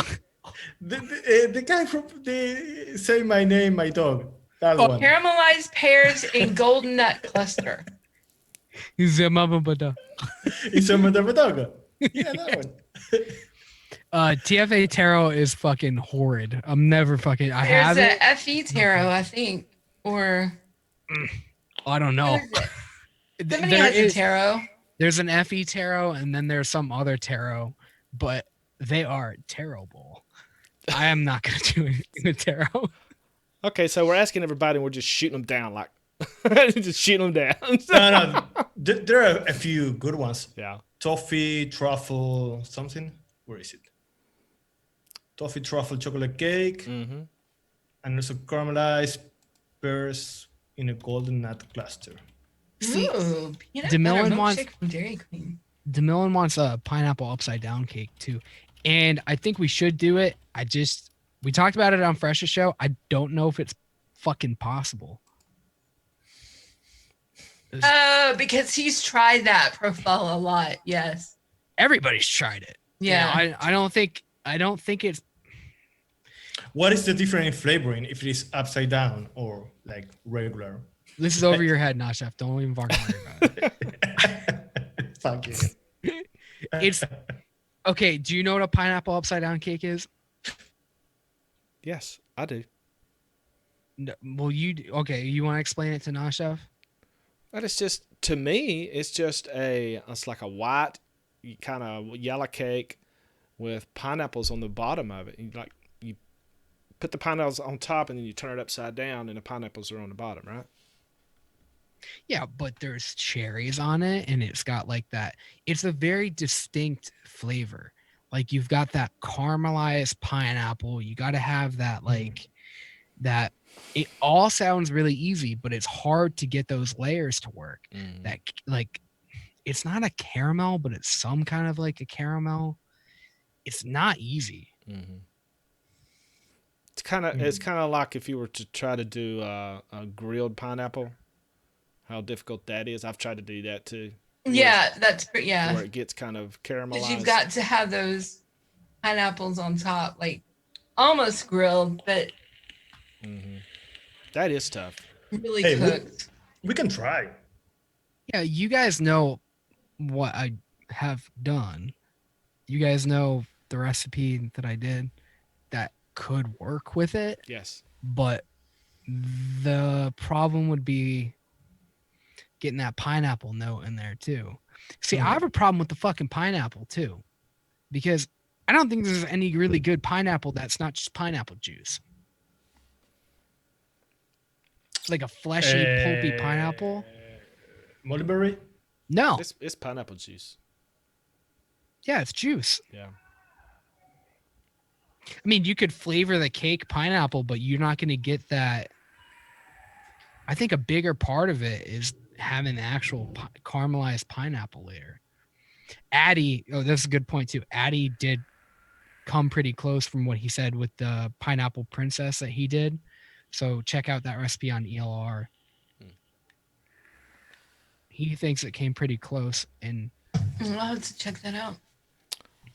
The guy from the Say My Name, My Dog. That one. Caramelized pears and golden nut cluster. It's a Madamadoga. Yeah, that one. TFA taro is fucking horrid. I'm never fucking. I There's have it. a FE taro, I think, or I don't know. what is it? Somebody There has a is- taro. There's an FE taro, and then there's some other taro, but they are terrible. I am not gonna do anything with taro. Okay, so we're asking everybody, and we're just shooting them down, like just shooting them down. No. There are a few good ones. Yeah. Toffee, truffle, something. Where is it? Toffee, truffle, chocolate cake, Mm-hmm. and also caramelized pears in a golden nut cluster. See, Ooh, peanut DeMillan butter wants- milkshake from Dairy Queen. DeMillan wants a pineapple upside down cake too, and I think we should do it. We talked about it on Fresh's show. I don't know if it's fucking possible. Because he's tried that profile a lot. Yes. Everybody's tried it. Yeah. You know, I don't think it's What is the difference in flavoring if it is upside down or like regular? this is over your head, not chef. Don't even fucking worry about it. Fuck you. It's okay. Do you know what a pineapple upside down cake is? Yes, I do. No, well, okay? You want to explain it to Nah Chef? But it's just, to me, it's like a white kind of yellow cake with pineapples on the bottom of it. You put the pineapples on top and then you turn it upside down and the pineapples are on the bottom, right? Yeah, but there's cherries on it, and it's got like that. It's a very distinct flavor. Like you've got that caramelized pineapple. You got to have that like that. It all sounds really easy, but it's hard to get those layers to work. That like, it's not a caramel, but it's some kind of like a caramel. It's not easy. Mm-hmm. It's kind of like if you were to try to do a grilled pineapple. How difficult that is. I've tried to do that too. Yeah, Where it gets kind of caramelized. Because you've got to have those pineapples on top, like almost grilled, but That is tough. really Hey, cooked. We can try. Yeah, you guys know what I have done. You guys know the recipe that I did that could work with it, Yes. but the problem would be getting that pineapple note in there too. See, I have a problem with the fucking pineapple too, because I don't think there's any really good pineapple that's not just pineapple juice. Like a fleshy, pulpy pineapple. Mulberry? No, It's pineapple juice. yeah, it's juice. Yeah. I mean, you could flavor the cake pineapple, but you're not going to get that. I think a bigger part of it is having the actual caramelized pineapple layer. Addy, that's a good point too. Addy did come pretty close from what he said with the pineapple princess that he did. So check out that recipe on ELR. He thinks it came pretty close, and I'll have to check that out.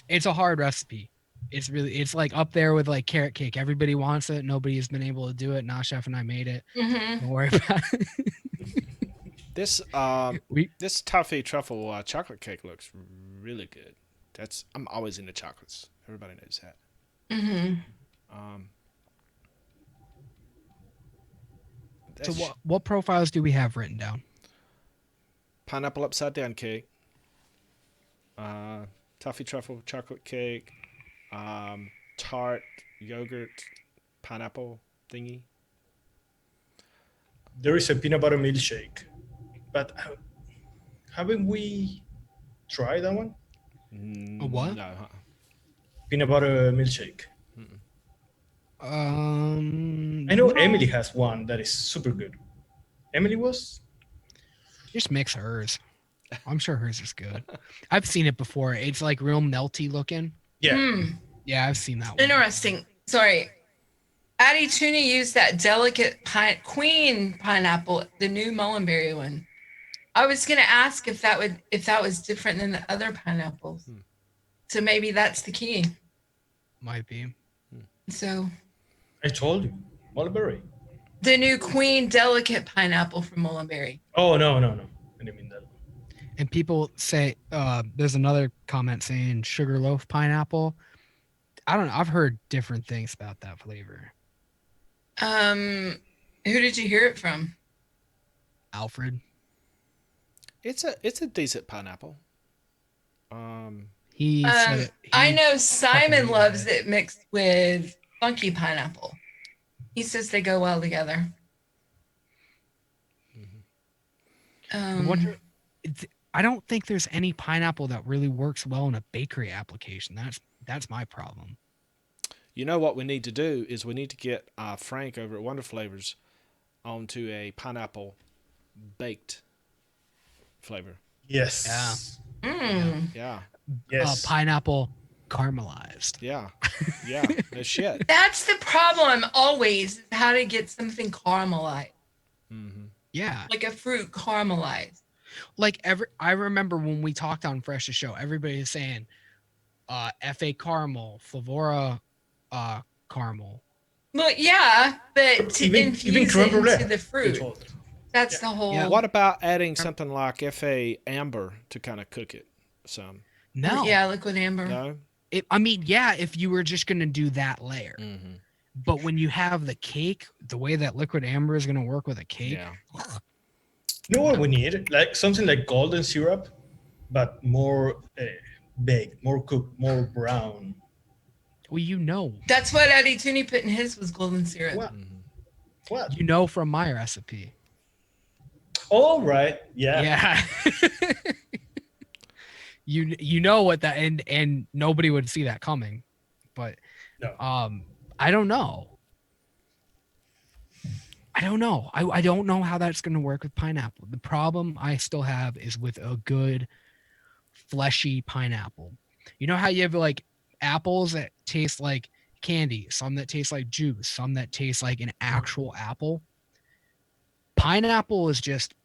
it's a hard recipe. It's like up there with like carrot cake. Everybody wants it. Nobody has been able to do it. Nah Chef and I made it. Don't worry about it. This toffee truffle chocolate cake looks really good. I'm always into chocolates. Everybody knows that. So what profiles do we have written down? Pineapple upside down cake, toffee truffle chocolate cake, tart yogurt pineapple thingy. There is a peanut butter milkshake, but haven't we tried that one? A what? No. Peanut butter milkshake. I know no. Emily has one that is super good. Emily was? Just mix hers. I'm sure hers is good. I've seen it before. It's like real melty looking. Yeah. Yeah, I've seen that one. Interesting. Sorry. Addie Tuna used that delicate queen pineapple, the new mullenberry one. I was gonna ask if that was different than the other pineapples. So maybe that's the key. Might be. So I told you. Mulberry. the new queen delicate pineapple from mullenberry. Oh, no. I didn't mean that. And people say there's another comment saying sugarloaf pineapple. I don't know. I've heard different things about that flavor. Who did you hear it from? Alfred. It's a decent pineapple. He said it. I know Simon fucking loves hated it mixed with funky pineapple. He says they go well together. I wonder. I don't think there's any pineapple that really works well in a bakery application. That's my problem. You know what we need to do is we need to get Frank over at Wonder Flavors onto a pineapple baked flavor. Yes. Yeah. Yes. Pineapple caramelized. Yeah. No shit. That's the problem always, is how to get something caramelized. Yeah. Like a fruit caramelized. Like I remember when we talked on Fresh to Show, everybody is saying FA caramel, Flavora caramel. Well, yeah, but to infuse it into the fruit. That's the whole. Yeah. What about adding something like FA amber to kind of cook it some? No. Yeah, liquid amber. No? I mean, yeah, if you were just going to do that layer. But when you have the cake, the way that liquid amber is going to work with a cake. Yeah. You know what we need? Like something like golden syrup, but more baked, more cooked, more brown. Well, you know. That's what Eddie Tooney put in his was golden syrup. What? What? You know from my recipe. All right. Yeah. Yeah. you know what that and nobody would see that coming. But No. I don't know. I don't know how that's going to work with pineapple. The problem I still have is with a good fleshy pineapple. You know how you have like apples that taste like candy, some that taste like juice, some that taste like an actual apple? Pineapple is just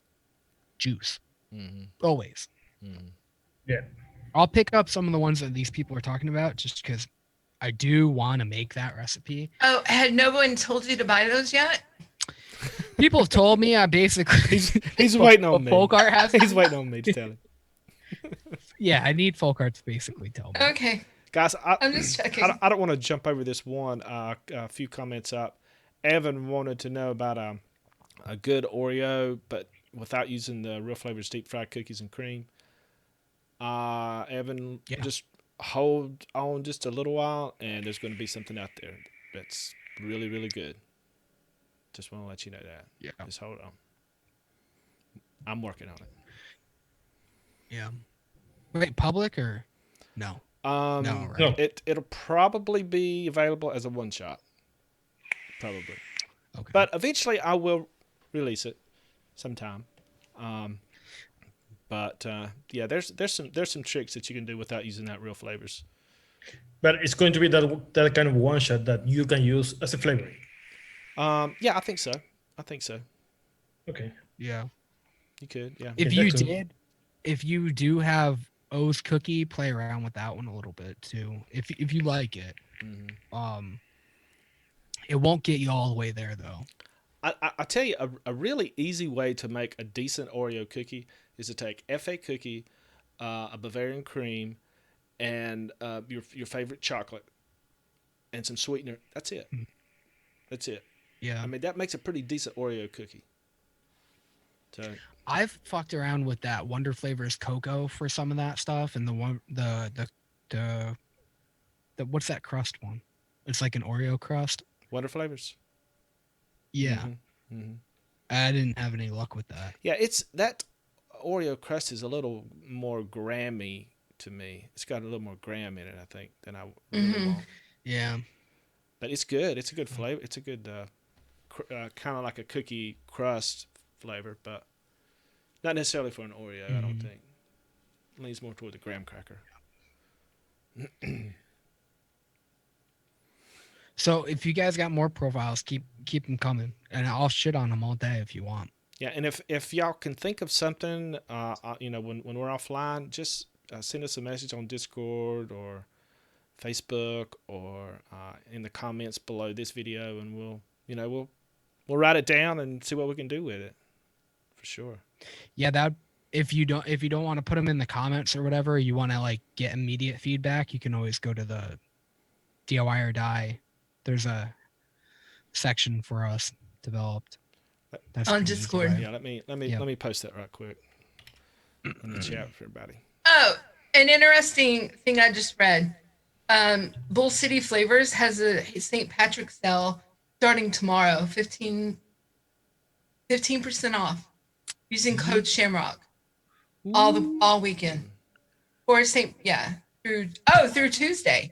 juice. Always. Yeah. I'll pick up some of the ones that these people are talking about just because I do want to make that recipe. Oh, had no one told you to buy those yet? People have told me I basically He's waiting on me. Folkart has. He's waiting on me to tell him. Yeah, I need Folkart to basically tell me. Okay. Guys, I'm just checking. I don't want to jump over this one. A few comments up. Evan wanted to know about a good Oreo, but without using the Real Flavors deep fried cookies and cream. Evan, just hold on just a little while, and there's going to be something out there that's really, really good. Just want to let you know that. Yeah. Just hold on. I'm working on it. Yeah. Wait, public or no? No, right. No. It'll probably be available as a one shot. Probably. Okay. But eventually I will release it sometime. Yeah, there's some tricks that you can do without using that Real Flavors. But it's going to be that kind of one shot that you can use as a flavoring. Yeah, I think so. Okay. Yeah. You could, yeah. If you do have O's cookie, play around with that one a little bit too. If you like it. It won't get you all the way there though. I tell you, a really easy way to make a decent Oreo cookie is to take FA cookie, a Bavarian cream, and your favorite chocolate, and some sweetener. That's it. That's it. Yeah. I mean, that makes a pretty decent Oreo cookie. So I've fucked around with that Wonder Flavors cocoa for some of that stuff, and the what's that crust one? It's like an Oreo crust. Wonder Flavors. Yeah. I didn't have any luck with that. Yeah, it's that Oreo crust is a little more grahamy to me. It's got a little more graham in it, I think, than I really want. Yeah. but it's good. It's a good flavor. It's a good kind of like a cookie crust flavor, but not necessarily for an Oreo. I don't think. It leans more toward the graham cracker. So if you guys got more profiles, keep them coming, and I'll shit on them all day if you want. Yeah, and if y'all can think of something, when we're offline, just send us a message on Discord or Facebook or in the comments below this video, and we'll write it down and see what we can do with it. For sure. Yeah, that if you don't want to put them in the comments or whatever, you want to like get immediate feedback, you can always go to the DIY or Die. There's a section for us developed. That's on Discord. Yeah, let me post that right quick in the chat for everybody. Oh, an interesting thing I just read. Bull City Flavors has a St. Patrick's sale starting tomorrow, 15% off using code Shamrock all weekend. Or through Tuesday.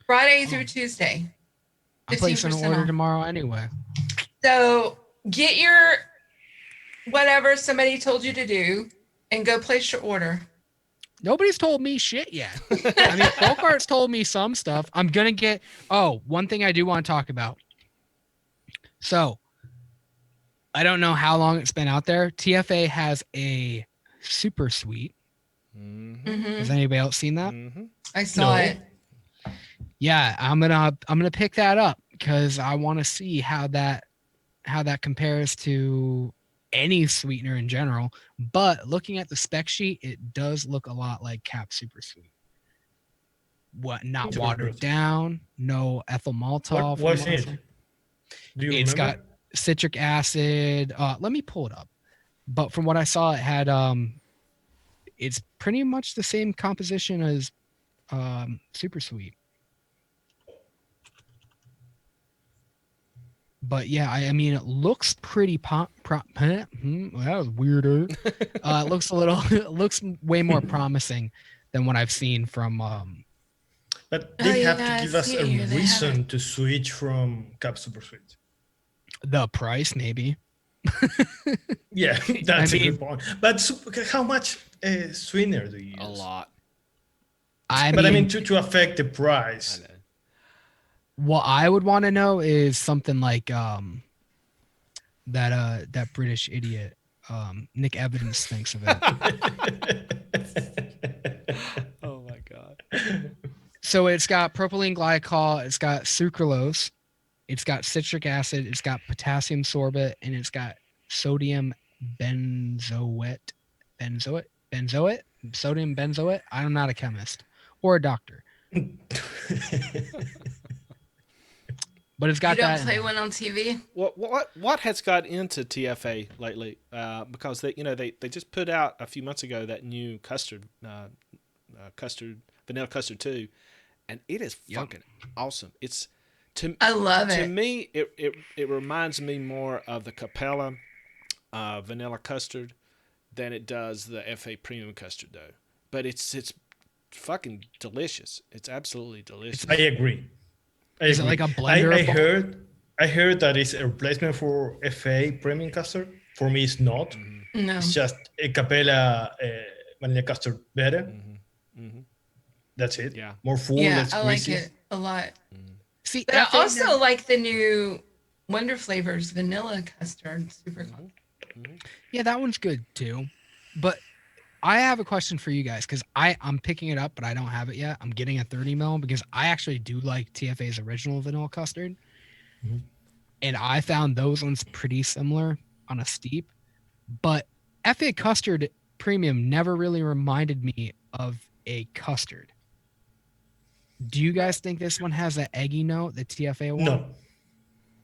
Friday through Tuesday. I'm placing an order tomorrow anyway. So get your whatever somebody told you to do and go place your order. Nobody's told me shit yet. I mean, Folkart's told me some stuff. I'm going to get... Oh, one thing I do want to talk about. So, I don't know how long it's been out there. TFA has a super sweet. Has anybody else seen that? I saw it. Yeah, I'm gonna pick that up because I want to see how that compares to any sweetener in general. But looking at the spec sheet, it does look a lot like Cap Super Sweet. Not watered down, no ethyl maltol. What's it? Do you It's remember? got citric acid. Let me pull it up. But from what I saw, it had it's pretty much the same composition as Super Sweet. But yeah, I mean, it looks pretty that was weirder. It looks way more promising than what I've seen from. But they have to give us a reason to switch from Cap Super Sweet. The price, maybe. Yeah, that's a good point. But how much sweetener do you use? A lot. I mean, mean, to affect the price. What I would want to know is something like that British idiot Nick Evans thinks of it. Oh my god. So it's got propylene glycol, it's got sucralose, it's got citric acid, it's got potassium sorbate, and it's got sodium benzoate. Sodium benzoate. I'm not a chemist or a doctor. But it's got you don't that. Play one on TV. What has got into TFA lately? Because they just put out a few months ago that new custard, vanilla custard 2, and it is fucking awesome. I love it. To me, it reminds me more of the Capella vanilla custard than it does the FA premium custard though. But it's fucking delicious. It's absolutely delicious. I agree. Is it like a blender? I heard that it's a replacement for FA premium custard. For me, it's not. No. It's just a Capella vanilla custard better. That's it. Yeah. More full. Yeah, less I greasy. like it a lot. See, but I also like the new Wonder Flavors vanilla custard. Super cool. Yeah, that one's good too. But I have a question for you guys because I'm picking it up, but I don't have it yet. I'm getting a 30 mil because I actually do like TFA's original vanilla custard. And I found those ones pretty similar on a steep. But FA custard premium never really reminded me of a custard. Do you guys think this one has an eggy note, the TFA one?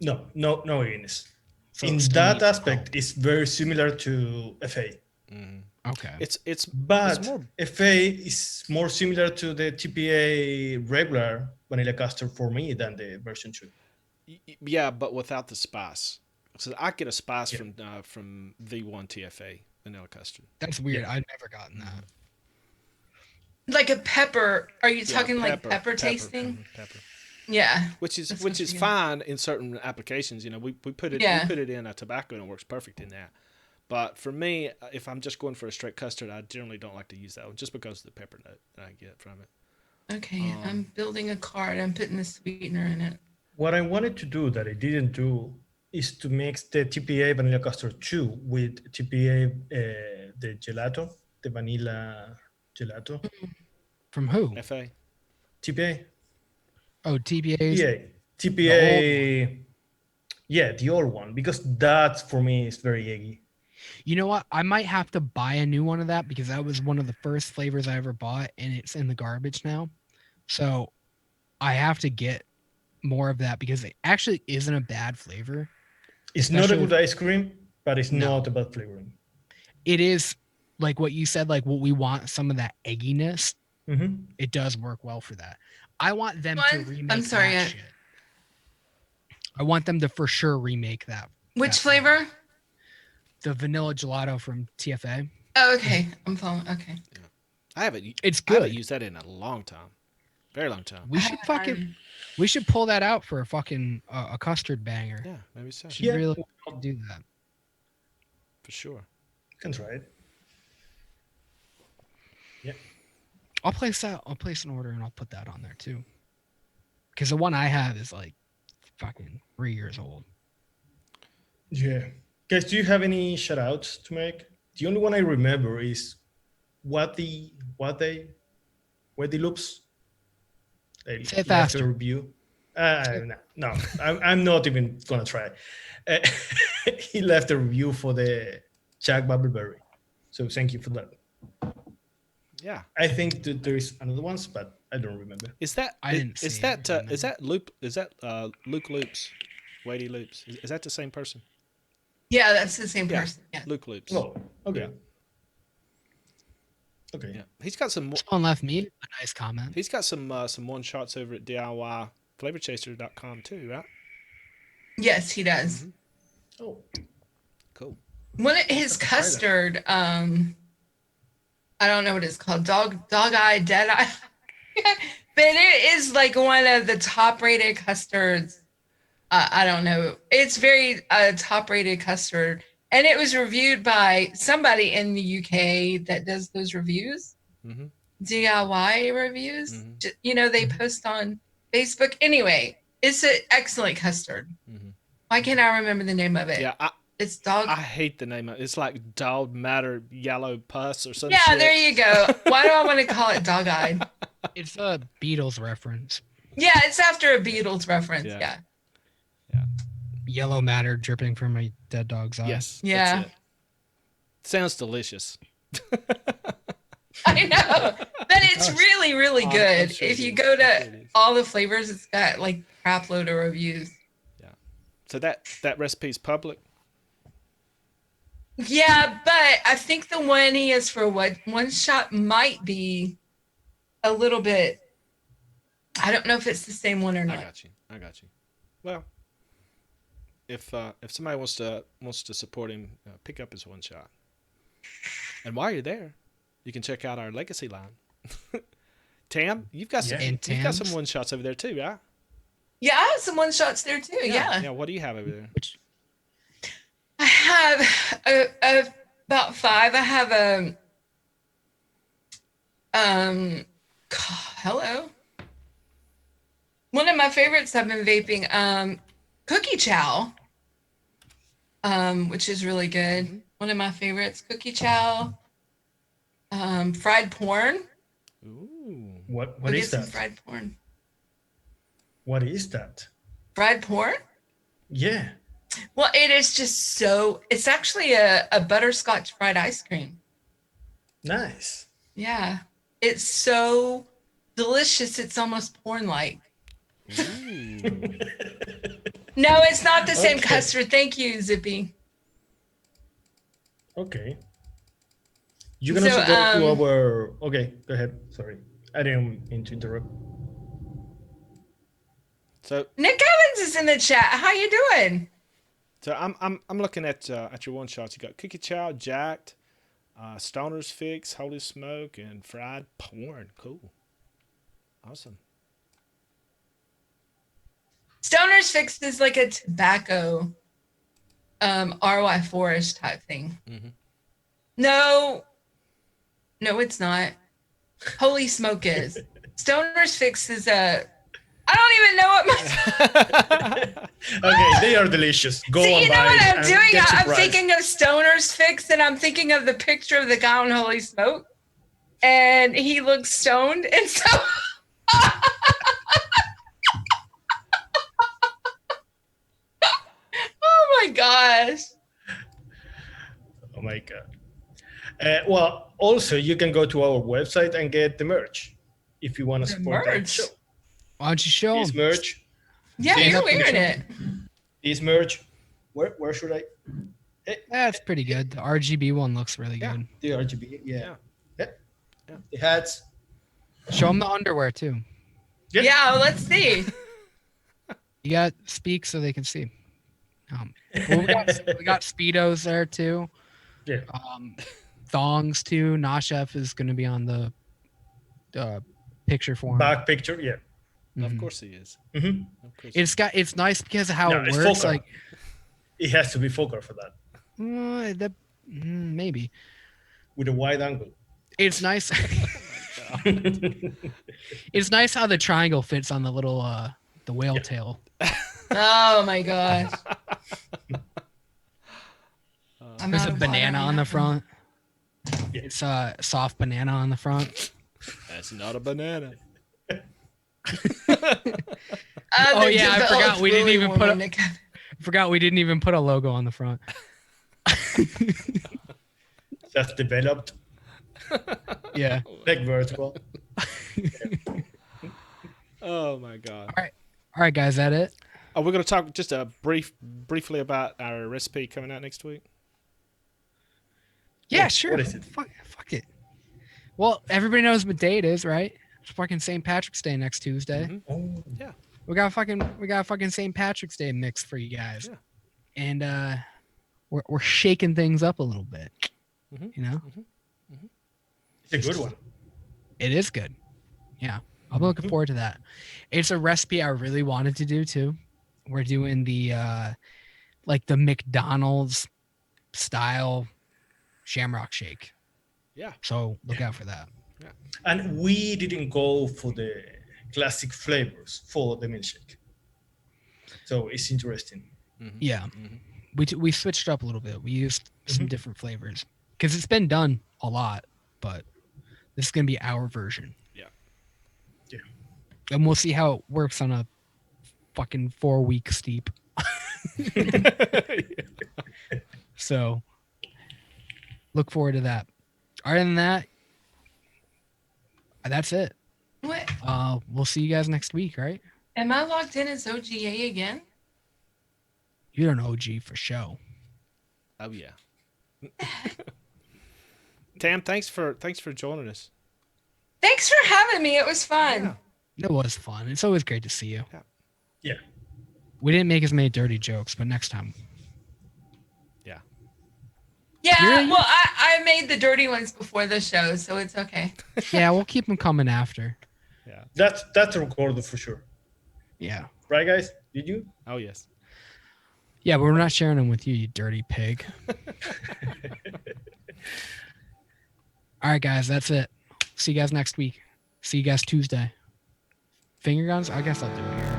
No egginess. So in that aspect, it's very similar to FA. Okay. It's more... FA is more similar to the TPA regular vanilla custard for me than the version 2. Yeah, but without the spice. So I get a spice from V1 TFA vanilla custard. That's weird. I've never gotten that. Like a pepper. Are you talking like pepper tasting? Pepper. Yeah. which is That's which what is you- fine in certain applications. You know, we put it Yeah. we put it in a tobacco and it works perfect in that. But for me, if I'm just going for a straight custard, I generally don't like to use that one just because of the pepper note that I get from it. Okay, I'm building a card. I'm putting the sweetener in it. What I wanted to do that I didn't do is to mix the TPA vanilla custard 2 with TPA the gelato, the vanilla gelato. From who? FA. TPA. Oh, TBA's TPA. the old TPA. Yeah, the old one, because that for me is very eggy. You know what? I might have to buy a new one of that because that was one of the first flavors I ever bought, and it's in the garbage now. So I have to get more of that because it actually isn't a bad flavor. It's not a Especially good ice cream, but it's No. not a bad flavoring. It is like what you said, like what we want, some of that egginess. Mm-hmm. It does work well for that. I want them to One? remake I'm sorry, that shit. I want them to for sure remake that. Which that flavor? The vanilla gelato from TFA. Oh, okay. I'm following. Okay. I haven't. It's I haven't good. used that in a long time, very long time. We should we should pull that out for a fucking a custard banger. Yeah, maybe so. Should Yeah. really do that. For sure. You can try it. Yeah. I'll place an order and I'll put that on there too. Because the one I have is like fucking 3 years old. Yeah. Guys, do you have any shout outs to make? The only one I remember is what the loops. They Say it left faster. a review. No, I'm not even gonna try. He left a review for the Jack Bubbleberry, so thank you for that. Yeah. I think that there is another ones, but I don't remember. Is that I didn't is see that it. is that Loop is that Luke Loops, Wadey Loops? Is that the same person? Yeah, that's the same Yeah. person. Yeah. Luke Loops. Oh, okay. Yeah. Okay. Yeah, he's got some. Someone left me a nice comment. He's got some one shots over at DIYFlavorChaser.com too, right? Yes, he does. Oh, Cool. One of his Try that. custard, I don't know what it's called, dog eye, dead eye. But it is like one of the top rated custards. I don't know. It's very top rated custard. And it was reviewed by somebody in the UK that does those reviews, Mm-hmm. DIY reviews. Mhm. You know, they post on Facebook. Anyway, it's an excellent custard. Mhm. Why can't I remember the name of it? Yeah, It's dog. I hate the name of it. It's like dog matter yellow pus or some Yeah, shit. there you go. Why do I want to call it dog eyed? It's a Beatles reference. Yeah, it's after a Beatles reference. Yeah. Yeah. Yellow matter dripping from a dead dog's eye. Yes. Yeah. That's it. Sounds delicious. I know. But it's really, really I'm good. sure If it you is. go I'm sure to it is. all the flavors, it's got like crap load of reviews. So that recipe is public. Yeah, but I think the one he is for one shot might be a little bit. I don't know if it's the same one or I not. got you. Well, if somebody wants to support him, pick up his one shot. And while you're there, you can check out our legacy line. Tam, you've got some Yeah. And you've got Tams? some one shots over there too, right? Yeah, I have some one shots there too. Yeah. Yeah. What do you have over there? Which I have about 5. I have hello. One of my favorites I've been vaping, cookie chow, which is really good. One of my favorites, cookie chow, fried porn. Ooh. what Go get is some that? fried porn. What is that? Fried porn? Yeah. Well, it is just so. It's actually a butterscotch fried ice cream. Nice. Yeah, it's so delicious. It's almost porn-like. Ooh. No, it's not the same Okay. custard. Thank you, Zippy. Okay. You can also go to our. Okay, go ahead. Sorry, I didn't mean to interrupt. So Nick Evans is in the chat. How you doing? I'm looking at your one shots. You got cookie chow, jacked, stoner's fix, holy smoke, and fried porn. Cool. Awesome. Stoner's Fix is like a tobacco RY Forest type thing. Mhm. No, it's not. Holy Smoke is. Stoner's Fix is a. I don't even know what my. Okay, they are delicious. Go See, and you know buy what it I'm and doing? get I'm surprised. thinking of Stoner's Fix, and I'm thinking of the picture of the guy on Holy Smoke, and he looks stoned, and so. Oh my gosh. Oh my god. Well, also you can go to our website and get the merch if you want to The support that merch? show. Why don't you show This them? merch, Yeah, Stand you're up to the wearing show. it. this merch. Where should I? That's pretty good. The RGB one looks really Yeah. good. The RGB, Yeah. yeah. Yeah. The hats. Show them the underwear too. Yep. Yeah, well, let's see. You got speak so they can see. Well, we got speedos there too. Yeah. Thongs too. Nashef is going to be on the picture form. Back picture, yeah. Of Mhm. course he is. hmm Of course. It's nice because of how No, it it's works. Folkart. Like It has to be Folkart for that maybe with a wide angle. it's nice. It's nice how the triangle fits on the little the whale Yeah. tail. Oh my gosh. I'm There's out a of banana water. on the front. Yeah. It's a soft banana on the front. That's not a banana. Oh, yeah, I forgot we didn't even put it. Forgot we didn't even put a logo on the front. That's developed Yeah. like vertical. Oh my god. All right, guys, that it? Oh, we're going to talk just briefly about our recipe coming out next week. Yeah, What- sure. what is it? Fuck it. Well, everybody knows what day it is, right? It's fucking St. Patrick's Day next Tuesday. Mhm. Oh, We got fucking St. Patrick's Day mix for you guys. Yeah. And we're shaking things up a little bit. Mhm. You know? it's a good one. It is good. Yeah. I'm looking forward to that. It's a recipe I really wanted to do too. We're doing the like the McDonald's style shamrock shake. Yeah. So look out for that. And we didn't go for the classic flavors for the milkshake. So it's interesting. Yeah. Mhm. We switched up a little bit. We used some different flavors because it's been done a lot, but this is going to be our version. Yeah. Yeah. And we'll see how it works on a fucking 4-week steep. So look forward to that. Other than that, that's it. What? We'll see you guys next week, right? Am I logged in as OGA again? You're an OG for show. Oh yeah. Tam, thanks for joining us. Thanks for having me. It was fun. It was fun. It's always great to see you. Yeah. We didn't make as many dirty jokes, but next time. Yeah, Really? well, I made the dirty ones before the show, so it's okay. Yeah, we'll keep them coming after. Yeah. That's recorded for sure. Yeah. Right, guys? Did you? Oh yes. Yeah, but we're not sharing them with you, you dirty pig. All right, guys, that's it. See you guys next week. See you guys Tuesday. Finger guns? I guess I'll do it here.